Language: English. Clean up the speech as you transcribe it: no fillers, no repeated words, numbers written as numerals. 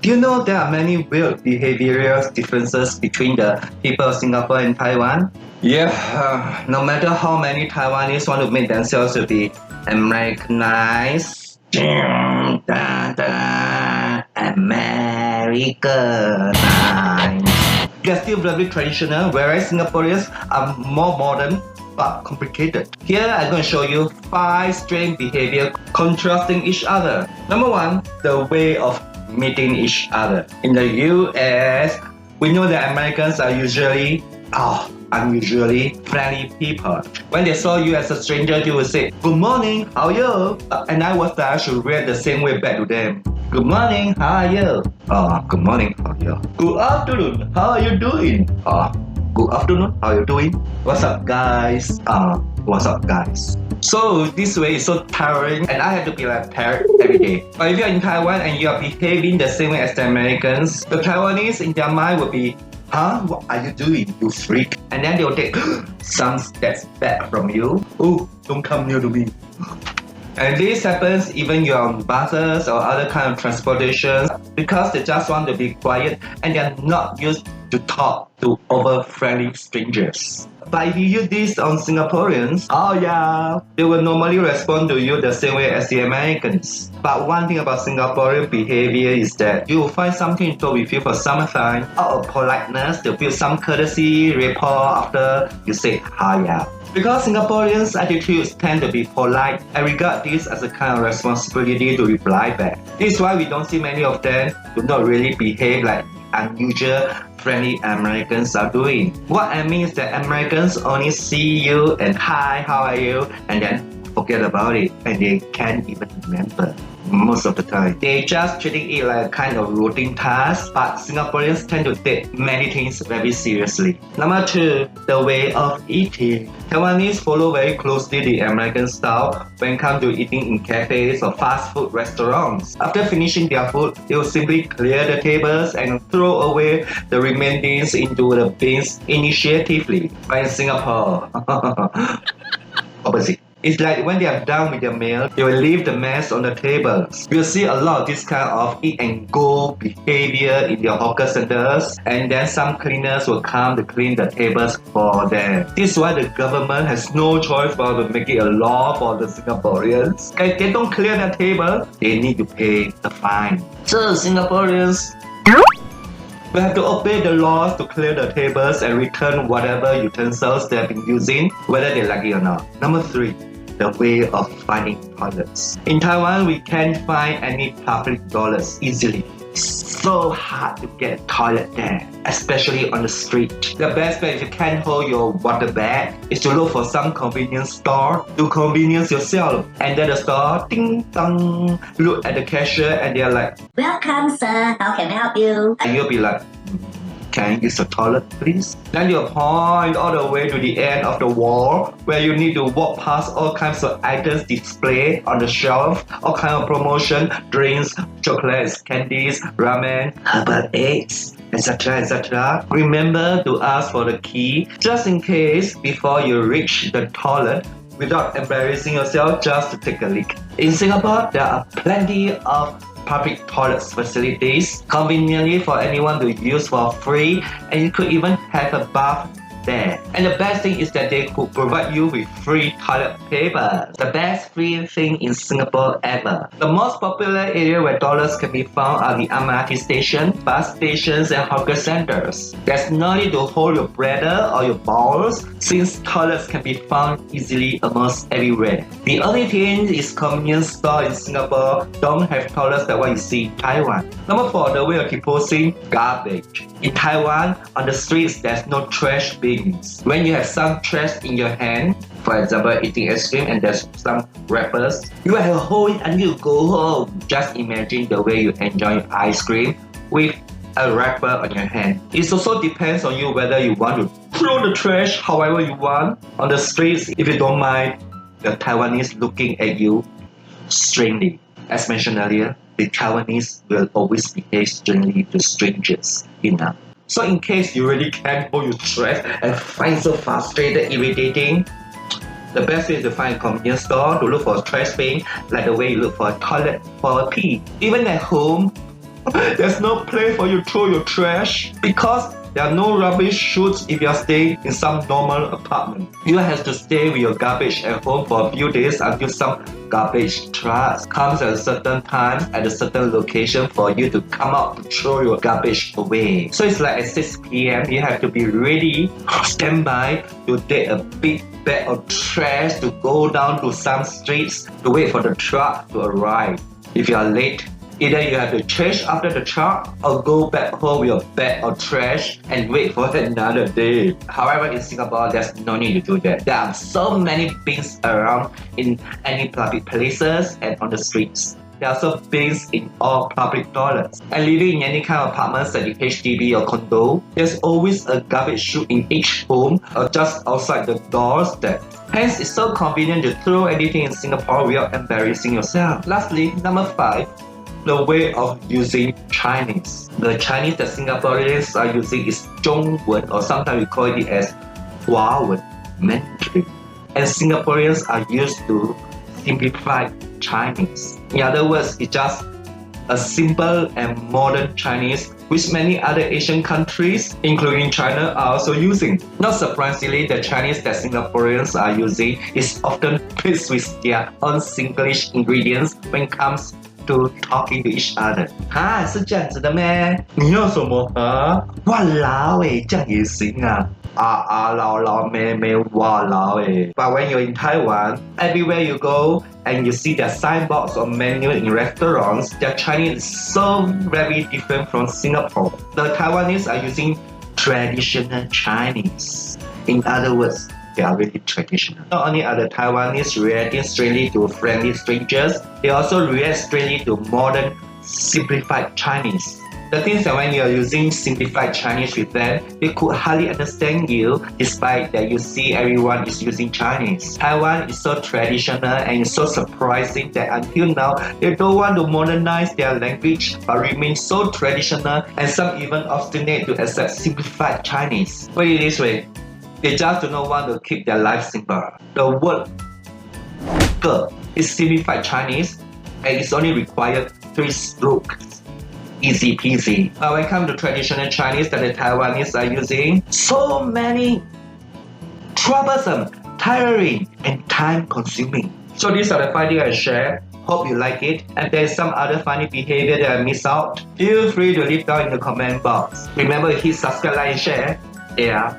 Do you know there are many weird behavioral differences between the people of Singapore and Taiwan? Yeah, no matter how many Taiwanese want to make themselves to be Americanized, Americanized, they're still very traditional, whereas Singaporeans are more modern but complicated. Here I'm going to show you 5 strange behavior contrasting each other. Number 1, the way of meeting each other. In the US, we know that Americans are usually unusually friendly people. When they saw you as a stranger, they would say, "Good morning, how are you?" And I was there, I should react the same way back to them. "Good morning, how are you?" "Good morning, how are you?" "Good afternoon, how are you doing?" "Good afternoon, how are you doing?" "What's up, guys?" "What's up, guys?" So this way is so tiring, and I have to be like tired every day. But if you're in Taiwan and you are behaving the same way as the Americans, the Taiwanese in their mind will be, "What are you doing, you freak?" And then they'll take some steps back from you. "Oh, don't come near to me." And this happens even you're on buses or other kind of transportation, because they just want to be quiet and they're not used to talk to over-friendly strangers. But if you use this on Singaporeans, they will normally respond to you the same way as the Americans. But one thing about Singaporean behavior is that you will find something to talk with you for some time. Out of politeness, to build some courtesy, rapport after you say "hiya." Because Singaporeans' attitudes tend to be polite and regard this as a kind of responsibility to reply back. This is why we don't see many of them do not really behave like unusual friendly Americans are doing. What I mean is that Americans only see you and "Hi, how are you?" and then forget about it, and they can't even remember most of the time. They just treating it like a kind of routine task, but Singaporeans tend to take many things very seriously. Number 2, the way of eating. Taiwanese follow very closely the American style when it comes to eating in cafes or fast food restaurants. After finishing their food, they will simply clear the tables and throw away the remaindings into the bins initiatively. But in Singapore, opposite. It's like when they are done with their meal, they will leave the mess on the tables. You'll see a lot of this kind of eat and go behavior in their hawker centers, and then some cleaners will come to clean the tables for them. This is why the government has no choice but to make it a law for the Singaporeans. If they don't clear their table, they need to pay a fine. So Singaporeans we have to obey the laws to clear the tables and return whatever utensils they have been using, whether they like it or not. Number 3, the way of finding toilets. In Taiwan, we can't find any public toilets easily. So hard to get a toilet there, especially on the street. The best bet if you can't hold your water bag is to look for some convenience store to convenience yourself. Enter the store, ding dong, look at the cashier and they're like, "Welcome, sir. How can I help you?" And you'll be like, "Can I use the toilet, please?" Then you'll point all the way to the end of the wall where you need to walk past all kinds of items displayed on the shelf, all kinds of promotion, drinks, chocolates, candies, ramen, herbal eggs, etc., etc. Remember to ask for the key just in case before you reach the toilet without embarrassing yourself just to take a leak. In Singapore, there are plenty of public toilets facilities conveniently for anyone to use for free, and you could even have a bath there. And the best thing is that they could provide you with free toilet paper. The best free thing in Singapore ever. The most popular area where toilets can be found are the MRT station, bus stations and hawker centers. There's no need to hold your bladder or your bowels since toilets can be found easily almost everywhere. The only thing is convenience store in Singapore don't have toilets like what you see in Taiwan. Number 4, the way of disposing garbage. In Taiwan, on the streets, there's no trash bins. When you have some trash in your hand, for example, eating ice cream and there's some wrappers, you have to hold it until you go home. Just imagine the way you enjoy ice cream with a wrapper on your hand. It also depends on you whether you want to throw the trash however you want on the streets. If you don't mind the Taiwanese looking at you strangely. As mentioned earlier, the Taiwanese will always behave strangely to strangers enough. So in case you really can't hold your trash and find so frustrated, irritating, the best way is to find a convenience store to look for a trash bin, like the way you look for a toilet for a pee. Even at home, There's no place for you to throw your trash because there are no rubbish chutes if you are staying in some normal apartment. You have to stay with your garbage at home for a few days until some garbage truck comes at a certain time at a certain location for you to come out to throw your garbage away. So it's like at 6 p.m. you have to be ready, stand by to take a big bag of trash to go down to some streets to wait for the truck to arrive. If you are late, either you have to change after the truck or go back home with a bag of trash and wait for another day. However, in Singapore, there's no need to do that. There are so many bins around in any public places and on the streets. There are also bins in all public toilets. And living in any kind of apartments like HDB or condo, there's always a garbage chute in each home or just outside the doorstep. Hence, it's so convenient to throw anything in Singapore without embarrassing yourself. Lastly, number 5. The way of using Chinese. The Chinese that Singaporeans are using is 中文, or sometimes we call it as 华文, Mandarin. And Singaporeans are used to simplified Chinese. In other words, it's just a simple and modern Chinese which many other Asian countries, including China, are also using. Not surprisingly, the Chinese that Singaporeans are using is often mixed with their own Singlish ingredients when it comes to talking to each other. 哈，是这样子的咩？你要什么啊？哇老诶，这样也行啊。老妹妹哇老诶。But when you're in Taiwan, everywhere you go and you see their signboards or menu in restaurants, their Chinese is so very different from Singapore. The Taiwanese are using traditional Chinese. In other words, they are really traditional. Not only are the Taiwanese reacting strangely to friendly strangers, they also react strangely to modern, simplified Chinese. The thing is that when you are using simplified Chinese with them, they could hardly understand you despite that you see everyone is using Chinese. Taiwan is so traditional and it's so surprising that until now, they don't want to modernize their language but remain so traditional, and some even obstinate to accept simplified Chinese. Put it this way, they just do not want to keep their life simple. The word 个 is simplified Chinese and it's only required 3 strokes. Easy peasy. But when it comes to traditional Chinese that the Taiwanese are using, so many troublesome, tiring, and time consuming. So these are the 5 things I share. Hope you like it. And if there's some other funny behavior that I missed out, feel free to leave down in the comment box. Remember to hit subscribe, like, and share. Yeah.